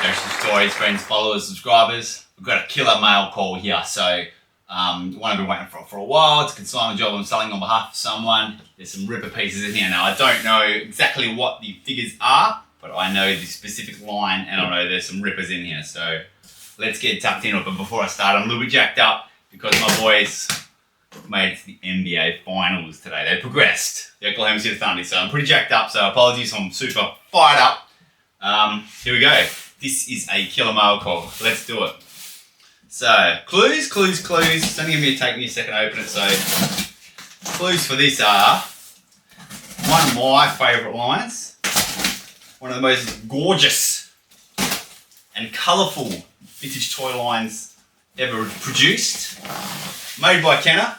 Social stories, friends, followers, subscribers. We've got a killer mail call here. So one I've been waiting for a while. It's a consignment job I'm selling on behalf of someone. There's some ripper pieces in here. Now I don't know exactly what the figures are, but I know the specific line and I know there's some rippers in here. So let's get tucked into it. But before I start, I'm a little bit jacked up because my boys made it to the NBA Finals today. They progressed the Oklahoma City Thunder. So I'm pretty jacked up. So apologies, I'm super fired up. Here we go. This is a killer mail call. Let's do it. So, clues. It's only going to take me a second to open it. So, clues for this are one of my favourite lines. One of the most gorgeous and colourful vintage toy lines ever produced. Made by Kenner.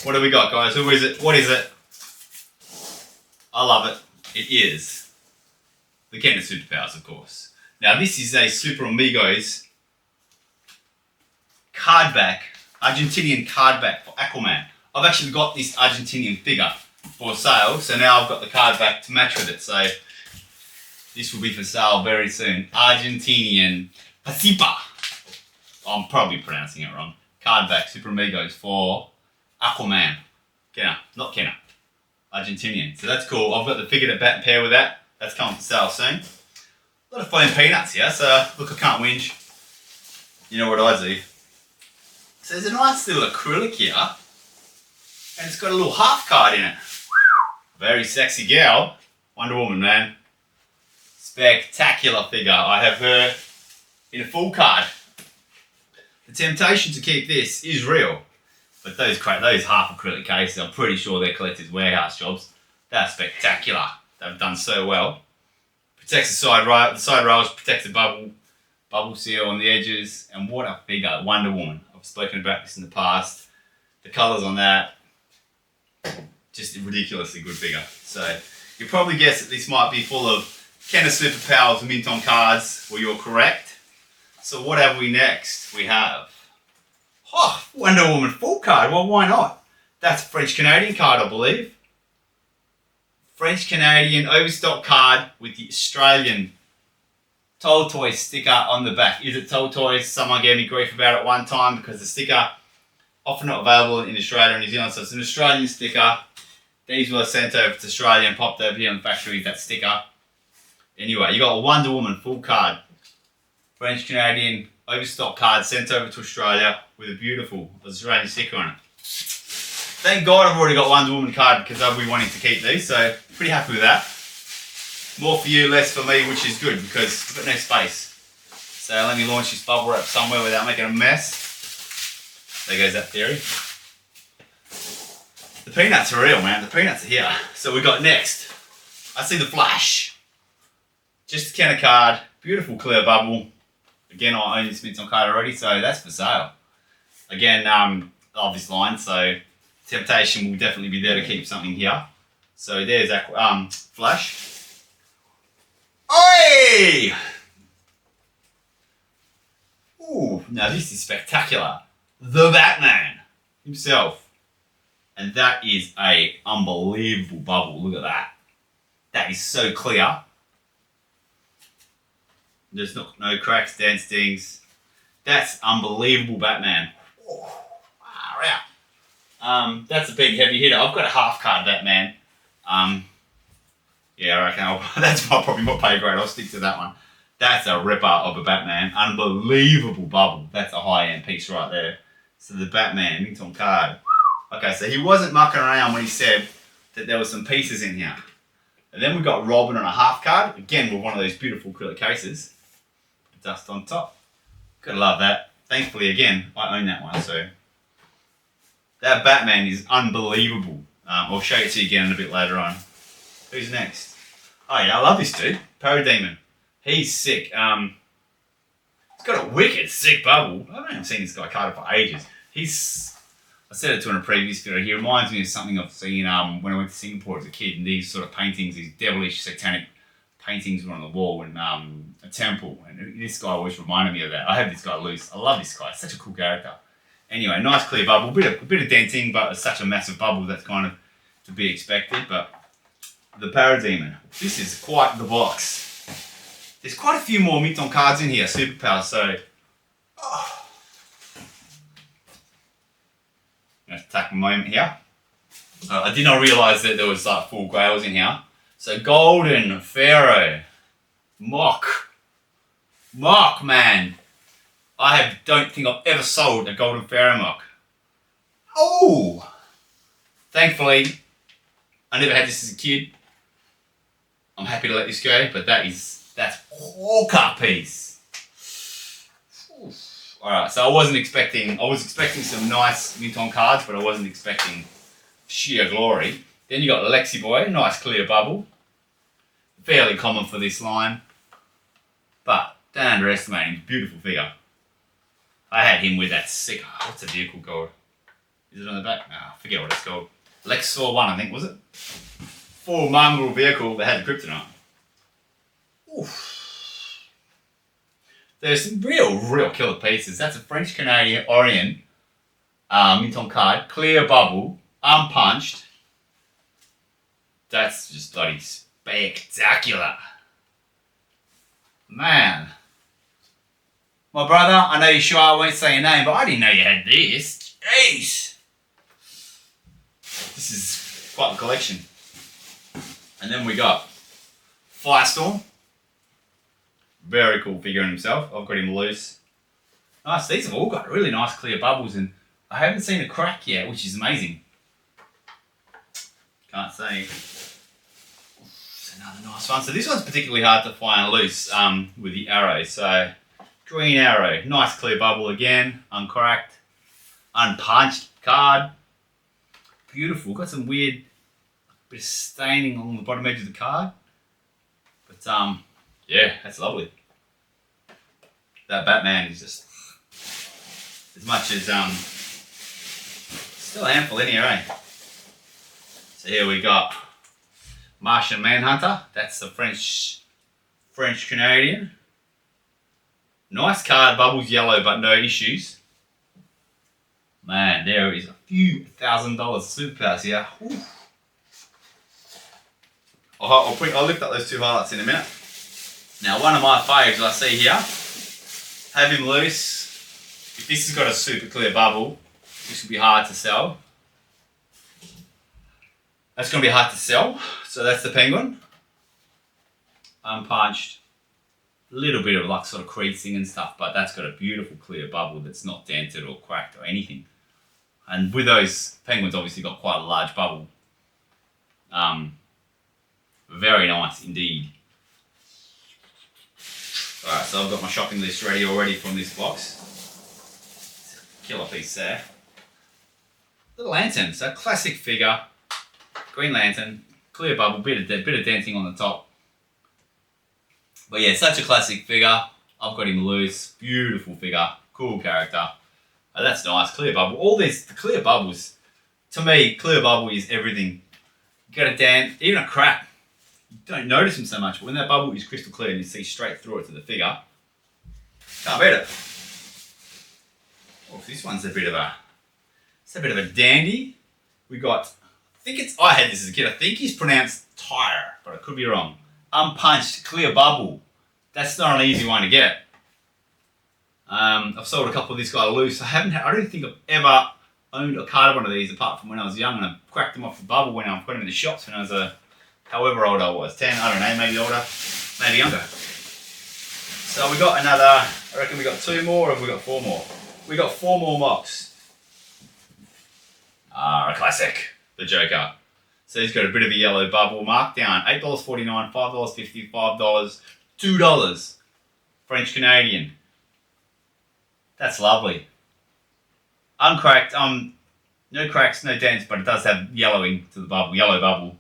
What do we got, guys? Who is it? What is it? I love it. It is the Kenner Superpowers, of course. Now, this is a Super Amigos card back, Argentinian card back for Aquaman. I've actually got this Argentinian figure for sale, so now I've got the card back to match with it. So this will be for sale very soon. Argentinian Pasipa. I'm probably pronouncing it wrong. Card back, Super Amigos for Aquaman. Kenner, not Kenner. Argentinian. So that's cool. I've got the figure to pair with that. That's coming for sale soon. A lot of fun peanuts here, so look, I can't whinge. You know what I do. So there's a nice little acrylic here, and it's got a little half card in it. Very sexy girl. Wonder Woman, man. Spectacular figure. I have her in a full card. The temptation to keep this is real, but those half acrylic cases, I'm pretty sure they're collector's warehouse jobs. They're spectacular. They've done so well. Protects the side rails, protects the bubble seal on the edges, and what a figure, Wonder Woman. I've spoken about this in the past. The colours on that, just a ridiculously good figure. So you probably guess that this might be full of Kenner Superpowers mint on cards. Well, you're correct. So what have we next? We have Wonder Woman full card. Well, why not? That's a French-Canadian card, I believe. French-Canadian overstock card with the Australian Toll Toys sticker on the back. Is it Toll Toys? Someone gave me grief about it one time because the sticker often not available in Australia and New Zealand. So it's an Australian sticker. These were sent over to Australia and popped over here in the factory, that sticker. Anyway, you got a Wonder Woman full card. French-Canadian overstock card sent over to Australia with a beautiful Australian sticker on it. Thank God I've already got Wonder Woman card because I'll be wanting to keep these, so pretty happy with that. More for you, less for me, which is good because I've got no space. So let me launch this bubble wrap somewhere without making a mess. There goes that theory. The peanuts are real, man. The peanuts are here. So we got next. I see the Flash. Just a Kenner card. Beautiful clear bubble. Again, I own this mint on card already, so that's for sale. Again, love this line, so temptation will definitely be there to keep something here. So there's Flash. Oi! Ooh, now this is spectacular. The Batman himself. And that is a unbelievable bubble. Look at that. That is so clear. There's no cracks, dent stings. That's unbelievable Batman. Oh, wow, yeah. That's a big heavy hitter. I've got a half card Batman. Yeah, I reckon that's probably my pay grade. I'll stick to that one. That's a ripper of a Batman. Unbelievable bubble. That's a high-end piece right there. So the Batman, mint on card. Okay, so he wasn't mucking around when he said that there were some pieces in here. And then we got Robin on a half card. Again, with one of those beautiful acrylic cases. Dust on top. Gotta love that. Thankfully, again, I own that one, so that Batman is unbelievable. I'll show it to you again a bit later on. Who's next? Oh yeah, I love this dude. Pharaoh. He's sick. He's got a wicked sick bubble. I haven't seen this guy carded for ages. I said it to him in a previous video. He reminds me of something I've seen when I went to Singapore as a kid, and these sort of paintings, these devilish, satanic paintings were on the wall in a temple, and this guy always reminded me of that. I have this guy loose. I love this guy. Such a cool character. Anyway, nice clear bubble. A bit of denting, but it's such a massive bubble that's kind of to be expected. But the Pharaoh, this is quite the box. There's quite a few more Minton cards in here, Superpower, so... I'm going to take a moment here. I did not realise that there was like full grails in here. So golden Pharaoh. Mock, man. Don't think I've ever sold a golden Pharaoh mock. Oh! Thankfully, I never had this as a kid. I'm happy to let this go, but that's corker piece. Alright, so I was expecting some nice Minton cards, but I wasn't expecting sheer glory. Then you got Lexi Boy, nice clear bubble. Fairly common for this line. But don't underestimate him, beautiful figure. I had him with that sick, what's the vehicle called? Is it on the back? I forget what it's called. Lexor 1, I think, was it? Full mongrel vehicle that had kryptonite. Oof. There's some real killer pieces. That's a French Canadian Orient Minton card, clear bubble, unpunched. That's just bloody spectacular. Man. My brother, I know you're sure I won't say your name, but I didn't know you had this. Jeez. This is quite a collection. And then we got Firestorm. Very cool figure in himself. I've got him loose. Nice. These have all got really nice clear bubbles, and I haven't seen a crack yet, which is amazing. Can't say. It's another nice one. So this one's particularly hard to find loose with the arrow. So green arrow, nice clear bubble again, uncracked, unpunched card. Beautiful. Got some weird bit of staining along the bottom edge of the card. But yeah, that's lovely. That Batman is just as much as still a handful in here, eh? So here we got Martian Manhunter. That's the French Canadian. Nice card, bubbles yellow, but no issues. Man, there is a few $1,000 Superpowers here. Ooh. I'll lift up those two highlights in a minute. Now, one of my faves I see here, have him loose. If this has got a super clear bubble, this will be hard to sell. That's going to be hard to sell. So that's the Penguin. Unpunched. A little bit of like sort of creasing and stuff, but that's got a beautiful clear bubble that's not dented or cracked or anything. And with those Penguins, obviously got quite a large bubble. Very nice indeed. Alright, so I've got my shopping list ready already from this box. Killer piece there. Little Lantern, so classic figure. Green Lantern, clear bubble, bit of denting on the top. But yeah, such a classic figure. I've got him loose. Beautiful figure. Cool character. That's nice. Clear bubble. All this, the clear bubbles, to me, clear bubble is everything. You got a dent, even a crack. You don't notice them so much, but when that bubble is crystal clear and you see straight through it to the figure, can't beat it. Oh, this one's a bit of a dandy. We got, I had this as a kid. I think he's pronounced tire, but I could be wrong. Unpunched, clear bubble. That's not an easy one to get. I've sold a couple of this guy loose. I don't think I've ever owned a card of one of these apart from when I was young, and I cracked them off the bubble when I put them in the shops when I was however old I was, 10, I don't know, maybe older, maybe younger. So we got another, I reckon we got 2 more, or have we got 4 more? We got 4 more mocks. A classic, the Joker. So he's got a bit of a yellow bubble, marked down, $8.49, $5.50, $5, $2. French Canadian. That's lovely. Uncracked, no cracks, no dents, but it does have yellowing to the bubble, yellow bubble.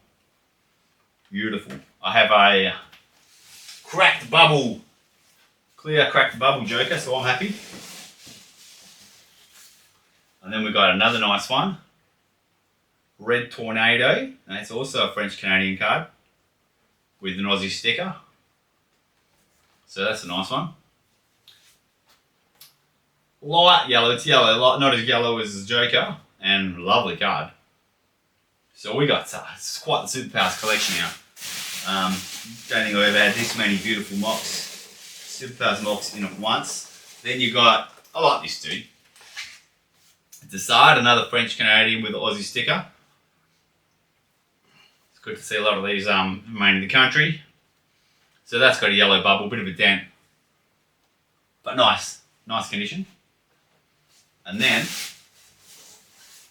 Beautiful. I have a cracked bubble, clear cracked bubble Joker, so I'm happy. And then we've got another nice one. Red Tornado, and it's also a French Canadian card with an Aussie sticker. So that's a nice one. Light yellow, it's yellow, not as yellow as the Joker, and lovely card. So we got, it's quite the Superpowers collection now. Don't think I've ever had this many beautiful mocks Superpowers Mox in at once. Then you got, I like this dude. Decide, another French Canadian with the Aussie sticker. It's good to see a lot of these remain in the country. So that's got a yellow bubble, bit of a dent, but nice condition. And then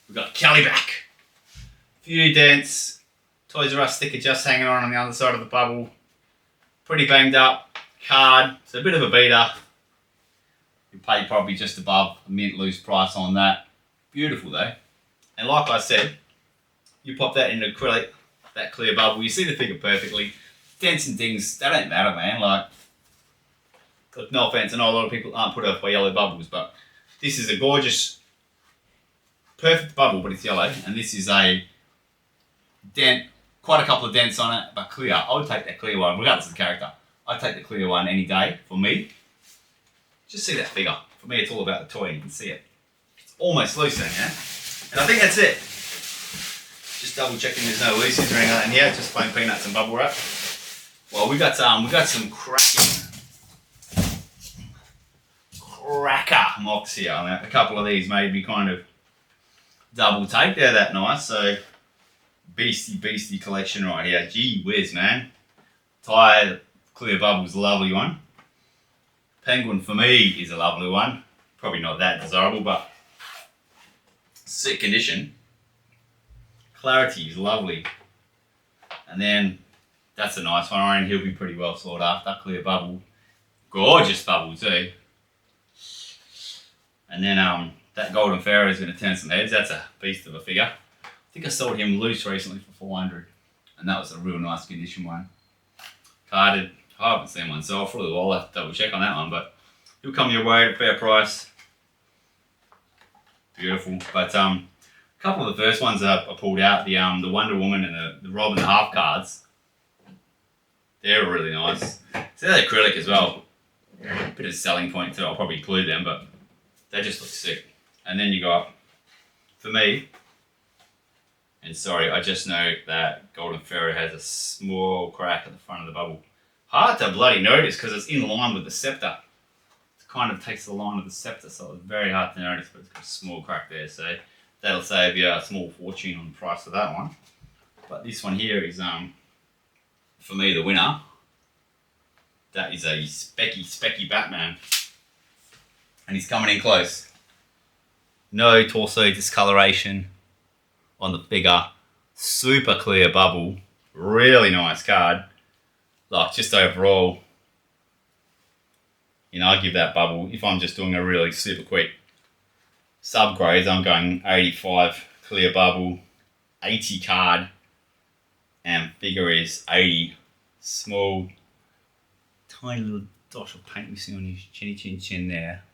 we've got Kelly back. Few dents, Toys R Us sticker just hanging on the other side of the bubble. Pretty banged up card, so a bit of a beater. You pay probably just above a mint loose price on that. Beautiful though. And like I said, you pop that into acrylic, that clear bubble, you see the figure perfectly. Dents and things, they don't matter, man. Like, look, no offense, I know a lot of people aren't put off by yellow bubbles, but this is a gorgeous, perfect bubble, but it's yellow. And this is a dent, quite a couple of dents on it, but clear. I would take that clear one, regardless of the character. I'd take the clear one any day, for me. Just see that figure. For me, it's all about the toy, you can see it. It's almost loose then, yeah? And I think that's it. Just double checking there's no loosies or anything like that in here, just plain peanuts and bubble wrap. Well, we got some cracker mocks here. I mean, a couple of these made me kind of double take. They're that nice. So beastie collection right here. Gee whiz, man. Tire clear bubble's a lovely one. Penguin for me is a lovely one. Probably not that desirable, but sick condition. Clarity is lovely. And then that's a nice one. I reckon he'll be pretty well sought after. Clear bubble. Gorgeous bubble too. And then that golden Pharaoh is going to turn some heads. That's a beast of a figure. I think I sold him loose recently for 400. And that was a real nice condition one. Carded. I haven't seen one sold for a little while. I'll have to double check on that one. But he'll come your way at a fair price. Beautiful. But a couple of the first ones I pulled out, the Wonder Woman and the Robin half cards. They're really nice. So they're acrylic as well. Bit of a selling point too. I'll probably include them, but they just look sick. And then you got, for me, and sorry, I just know that Golden Pharaoh has a small crack at the front of the bubble. Hard to bloody notice because it's in line with the scepter. It kind of takes the line of the scepter, so it's very hard to notice, but it's got a small crack there. So that'll save you a small fortune on the price of that one. But this one here is, for me, the winner. That is a specky Batman. And he's coming in close. No torso discoloration on the figure. Super clear bubble. Really nice card. Like, just overall, you know, I give that bubble, if I'm just doing a really super quick sub-grades, I'm going 85 clear bubble, 80 card, and figure is 80. Small, tiny little dot of paint we see on his chin there.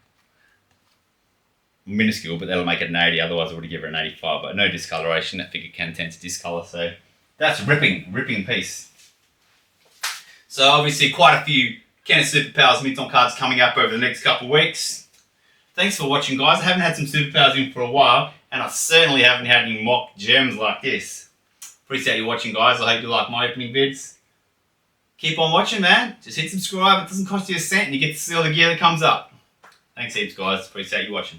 Minuscule, but that'll make it an 80, otherwise I would have given it an 85, but no discoloration. That figure can tend to discolour, so that's ripping piece. So obviously quite a few Ken of Superpowers mint on cards coming up over the next couple of weeks. Thanks for watching, guys. I haven't had some Superpowers in for a while, and I certainly haven't had any mock gems like this. Appreciate you watching, guys. I hope you like my opening vids. Keep on watching, man. Just hit subscribe. It doesn't cost you a cent, and you get to see all the gear that comes up. Thanks heaps, guys. Appreciate you watching.